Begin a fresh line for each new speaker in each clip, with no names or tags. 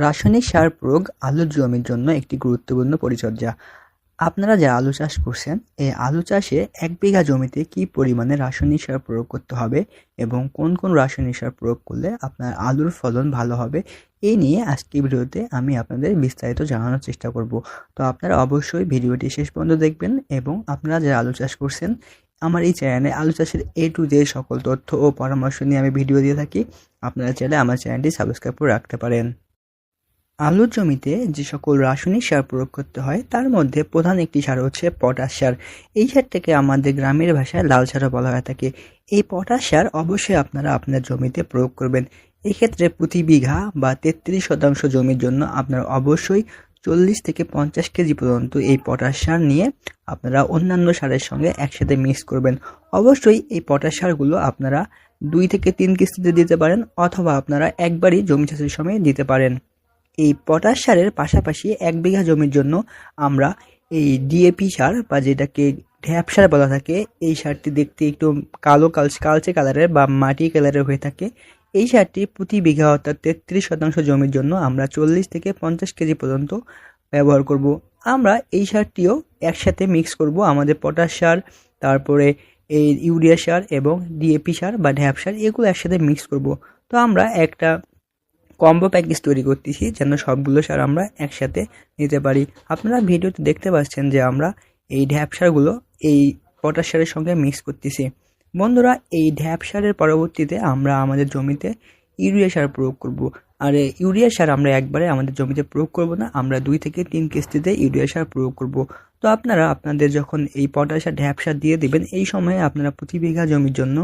রাসায়নিক সার প্রয়োগ আলুর জমির জন্য একটি গুরুত্বপূর্ণ পরিচর্যা। আপনারা যারা আলু চাষ করছেন, এই আলু চাষে ১ বিঘা জমিতে কি পরিমাণে রাসায়নিক সার প্রয়োগ করতে হবে এবং কোন কোন রাসায়নিক সার প্রয়োগ করলে আপনার আলুর ফলন ভালো হবে, এই নিয়ে আজকের ভিডিওতে আমি আপনাদের বিস্তারিত জানানোর চেষ্টা করব। তো আপনারা অবশ্যই ভিডিওটি শেষ পর্যন্ত দেখবেন এবং আপনারা যারা আলু চাষ করছেন, আমার এই চ্যানেলে আলু চাষের A to Z সকল তথ্য ও পরামর্শ নিয়ে আমি ভিডিও দিয়ে থাকি। আপনারা চাইলে আমার চ্যানেলটি সাবস্ক্রাইব করে রাখতে পারেন। আলুর জমিতে যে সকল রাসায়নিক সার প্রয়োগ করতে হয় তার মধ্যে প্রধান একটি সার হচ্ছে পটাশ সার। এই সারটাকে আমাদের গ্রামের ভাষায় লাল সারও বলা হয়ে থাকে। এই পটাশ সার অবশ্যই আপনারা আপনার জমিতে প্রয়োগ করবেন। এক্ষেত্রে প্রতি বিঘা বা 33% জমির জন্য আপনারা অবশ্যই 40 থেকে 50 কেজি পর্যন্ত এই পটাশ সার নিয়ে আপনারা অন্যান্য সারের সঙ্গে একসাথে মিক্স করবেন। অবশ্যই এই পটাশ সারগুলো আপনারা 2 থেকে 3 কিস্তিতে দিতে পারেন অথবা আপনারা একবারই জমি চাষের সময় দিতে পারেন। এই পটাশ সারের পাশাপাশি 1 বিঘা জমির জন্য আমরা এই ডিএপি সার বা যেটাকে ঢ্যাপ সার বলা থাকে, এই সারটি দেখতে একটু কালচে কালারের বা মাটি কালারের হয়ে থাকে। এই সারটি প্রতি বিঘা অর্থাৎ 33% জমির জন্য আমরা 40 থেকে 50 কেজি পর্যন্ত ব্যবহার করব। আমরা এই সারটিও একসাথে মিক্স করব, আমাদের পটাশ সার, তারপরে এই ইউরিয়া সার এবং ডিএপি সার বা ঢ্যাপ সার, এগুলো একসাথে মিক্স করব। তো আমরা একটা কম্বো প্যাকেজ তৈরি করতেছি যেন সবগুলো সার আমরা একসাথে নিতে পারি। আপনারা ভিডিওতে দেখতে পাচ্ছেন যে আমরা এই ঢ্যাপ সারগুলো এই পটাশ সারের সঙ্গে মিক্স করতেছি। বন্ধুরা, এই ঢ্যাপ সারের পরবর্তীতে আমরা আমাদের জমিতে ইউরিয়া সার প্রয়োগ করব। আর ইউরিয়া সার আমরা একবারে আমাদের জমিতে প্রয়োগ করব না, আমরা 2 থেকে 3 কিস্তিতে ইউরিয়া সার প্রয়োগ করব। তো আপনারা আপনাদের যখন এই পটাশ আর ঢ্যাপ সার দিয়ে দিবেন, এই সময়ে আপনারা প্রতি বিঘা জমির জন্য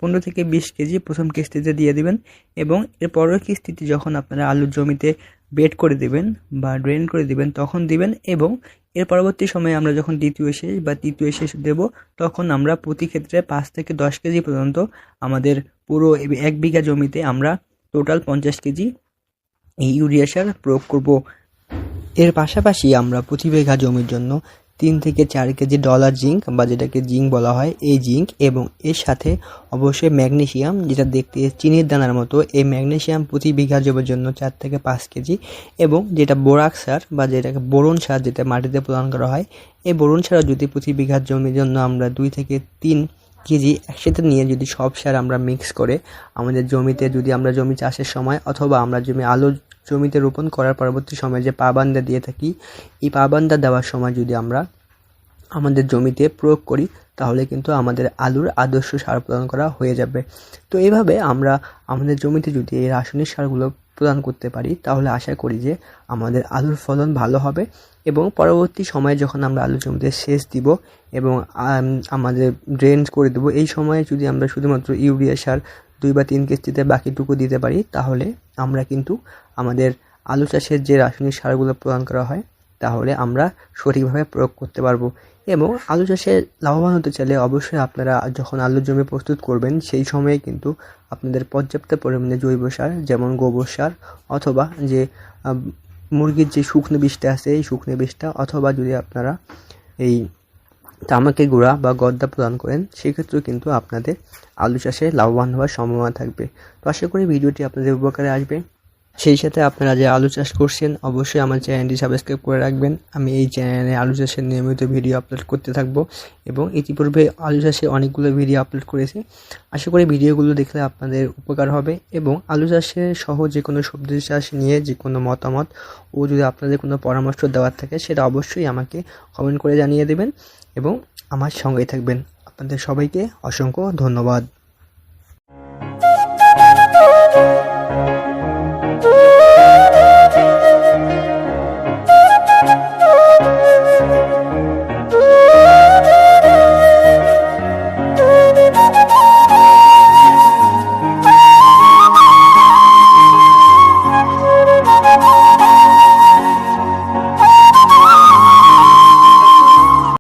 15 থেকে 20 কেজি প্রথম কিস্তিতে দিয়ে দিবেন এবং এর পরের কিস্তিতে যখন আপনারা আলুর জমিতে বেড করে দিবেন বা ড্রেন করে দিবেন তখন দিবেন এবং এর পরবর্তী সময়ে আমরা যখন দ্বিতীয় শেষ বা তৃতীয় শেষ দেব তখন আমরা প্রতি ক্ষেত্রে 5 থেকে 10 কেজি পর্যন্ত আমাদের পুরো 1 বিঘা জমিতে আমরা টোটাল 50 কেজি এই ইউরিয়া সার প্রয়োগ করব। এর পাশাপাশি আমরা প্রতি বিঘা জমির জন্য 3 থেকে 4 কেজি ডলার জিঙ্ক বা যেটাকে জিঙ্ক বলা হয়, এই জিঙ্ক এবং এর সাথে অবশ্যই ম্যাগনেসিয়াম, যেটা দেখতে চিনির দানার মতো, এই ম্যাগনেসিয়াম প্রতি বিঘা জমির জন্য 4 থেকে 5 কেজি এবং যেটা বোরাক সার বা যেটাকে বোরন সার, যেটা মাটিতে প্রদান করা হয়, এই বোরন সার যদি প্রতি বিঘা জমির জন্য আমরা 2 থেকে 3 কেজি একসাথে নিয়ে যদি সব সার আমরা মিক্স করে আমাদের জমিতে, যদি আমরা জমি চাষের সময় অথবা আমরা আলু জমিতে রোপণ করার পরবর্তী সময় যে পাবান্দা দিয়ে থাকি, এই পাবান্দা দেওয়ার সময় যদি আমরা আমাদের জমিতে প্রয়োগ করি তাহলে কিন্তু আমাদের আলুর আদর্শ সার প্রদান করা হয়ে যাবে। তো এইভাবে আমরা আমাদের জমিতে যদি এই রাসায়নিক সারগুলো প্রদান করতে পারি তাহলে আশা করি যে আমাদের আলুর ফলন ভালো হবে এবং পরবর্তী সময়ে যখন আমরা আলুর জমিতে সেচ দিব এবং আমাদের ড্রেন করে দেব, এই সময়ে যদি আমরা শুধুমাত্র ইউরিয়া সার 2 বা 3 কিস্তিতে বাকিটুকু দিতে পারি তাহলে আমরা কিন্তু আমাদের আলু চাষের যে রাসায়নিক সারগুলো প্রদান করা হয় তাহলে আমরা সঠিকভাবে প্রয়োগ করতে পারবো। এবং আলু চাষে লাভবান হতে চাইলে অবশ্যই আপনারা যখন আলুর জমি প্রস্তুত করবেন সেই সময়ে কিন্তু আপনাদের পর্যাপ্ত পরিমাণে জৈব সার, যেমন গোবর সার অথবা যে মুরগির যে শুকনো বিষটা আছে এই শুকনো বিষটা, অথবা যদি আপনারা এই তামাকের গুঁড়া বা গদ্দা প্রদান করেন সেক্ষেত্রেও কিন্তু আপনাদের আলু চাষে লাভবান হওয়ার সম্ভাবনা থাকবে। তো আশা করি ভিডিওটি আপনাদের উপকারে আসবে। সেই সাথে আপনারা যে আলু চাষ করছেন অবশ্যই আমার চ্যানেলটি সাবস্ক্রাইব করে রাখবেন। আমি এই চ্যানেলে আলু চাষের নিয়মিত ভিডিও আপলোড করতে থাকবো এবং ইতিপূর্বে আলু চাষে অনেকগুলো ভিডিও আপলোড করেছি। আশা করি ভিডিওগুলো দেখলে আপনাদের উপকার হবে এবং আলু চাষে সহ যে কোনো সবজি চাষ নিয়ে যে কোনো মতামত ও যদি আপনাদের কোনো পরামর্শ দেওয়ার থাকে সেটা অবশ্যই আমাকে কমেন্ট করে জানিয়ে দেবেন এবং আমার সঙ্গেই থাকবেন। আপনাদের সবাইকে অসংখ্য ধন্যবাদ।